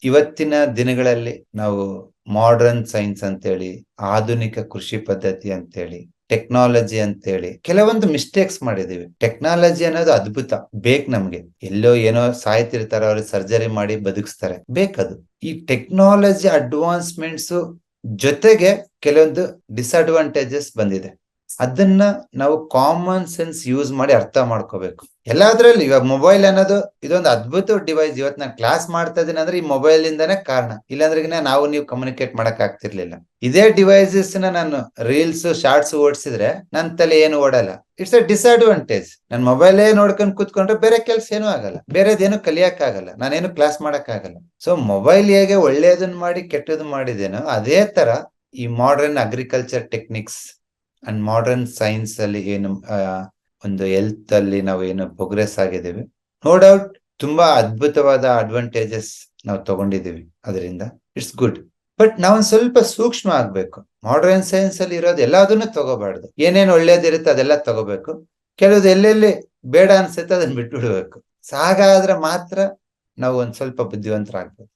ಇವತ್ತಿನ ದಿನಗಳಲ್ಲಿ ನಾವು ಮಾಡರ್ನ್ ಸೈನ್ಸ್ ಅಂತೇಳಿ, ಆಧುನಿಕ ಕೃಷಿ ಪದ್ಧತಿ ಅಂತೇಳಿ, ಟೆಕ್ನಾಲಜಿ ಅಂತೇಳಿ ಕೆಲವೊಂದು ಮಿಸ್ಟೇಕ್ಸ್ ಮಾಡಿದೀವಿ. ಟೆಕ್ನಾಲಜಿ ಅನ್ನೋದು ಅದ್ಭುತ, ನಮ್ಗೆ ಎಲ್ಲೋ ಏನೋ ಸಾಯ್ತಿರ್ತಾರೆ, ಅವ್ರಿಗೆ ಸರ್ಜರಿ ಮಾಡಿ ಬದುಕಿಸ್ತಾರೆ, ಬೇಕದು. ಈ ಟೆಕ್ನಾಲಜಿ ಅಡ್ವಾನ್ಸ್ಮೆಂಟ್ಸ್ ಜೊತೆಗೆ ಕೆಲವೊಂದು ಡಿಸ್ಅಡ್ವಾಂಟೇಜಸ್ ಬಂದಿದೆ. ಅದನ್ನ ನಾವು ಕಾಮನ್ ಸೆನ್ಸ್ ಯೂಸ್ ಮಾಡಿ ಅರ್ಥ ಮಾಡ್ಕೋಬೇಕು. ಎಲ್ಲಾದ್ರಲ್ಲಿ ಇವಾಗ ಮೊಬೈಲ್ ಅನ್ನೋದು ಇದೊಂದು ಅದ್ಭುತ ಡಿವೈಸ್. ಇವತ್ತು ನಾನು ಕ್ಲಾಸ್ ಮಾಡ್ತಾ ಇದ್ದೀನಿ ಅಂದ್ರೆ ಈ ಮೊಬೈಲ್ ಇಂದಾನೇ ಕಾರಣ. ಇಲ್ಲಾಂದ್ರೆ ನಾವು ನೀವು ಕಮ್ಯುನಿಕೇಟ್ ಮಾಡಕ್ ಆಗ್ತಿರ್ಲಿಲ್ಲ. ಇದೇ ಡಿವೈಸಸ್ ನಾನು ರೀಲ್ಸ್ ಶಾರ್ಟ್ಸ್ ಓಡಿಸಿದ್ರೆ ನನ್ನ ತಲೆ ಏನು ಓಡಲ್ಲ. It's a disadvantage. ನನ್ ಮೊಬೈಲೇ ನೋಡ್ಕೊಂಡು ಕೂತ್ಕೊಂಡ್ರೆ ಬೇರೆ ಕೆಲ್ಸ ಏನೂ ಆಗಲ್ಲ, ಬೇರೆದೇನು ಕಲಿಯಕ್ ಆಗಲ್ಲ, ನಾನೇನು ಕ್ಲಾಸ್ ಮಾಡಕ್ ಆಗಲ್ಲ. ಸೊ ಮೊಬೈಲ್ ಹೇಗೆ ಒಳ್ಳೇದನ್ನ ಮಾಡಿ ಕೆಟ್ಟದ್ದು ಮಾಡಿದೇನೋ ಅದೇ ತರ ಈ modern agriculture techniques and modern science ಅಲ್ಲಿ ಏನು ಒಂದು ಹೆಲ್ತ್ ಅಲ್ಲಿ ನಾವು ಏನು ಪ್ರೋಗ್ರೆಸ್ ಆಗಿದ್ದೀವಿ, ನೋ ಡೌಟ್ ತುಂಬಾ ಅದ್ಭುತವಾದ ಅಡ್ವಾಂಟೇಜಸ್ ನಾವು ತಗೊಂಡಿದೀವಿ ಅದರಿಂದ. It's good. ಬಟ್ ನಾವೊಂದ್ ಸ್ವಲ್ಪ ಸೂಕ್ಷ್ಮ ಆಗ್ಬೇಕು. ಮಾಡರ್ನ್ ಸೈನ್ಸ್ ಅಲ್ಲಿ ಇರೋದು ಎಲ್ಲದನ್ನು ತಗೋಬಾರ್ದು. ಏನೇನು ಒಳ್ಳೇದಿರುತ್ತೆ ಅದೆಲ್ಲ ತಗೋಬೇಕು. ಕೆಲವ್ದು ಎಲ್ಲೆಲ್ಲಿ ಬೇಡ ಅನ್ಸುತ್ತೆ ಅದನ್ನ ಬಿಟ್ಬಿಡ್ಬೇಕು. ಹಾಗಾದ್ರೆ ಮಾತ್ರ ನಾವು ಒಂದ್ ಸ್ವಲ್ಪ ಬುದ್ಧಿವಂತರಾಗ್ಬೇಕು.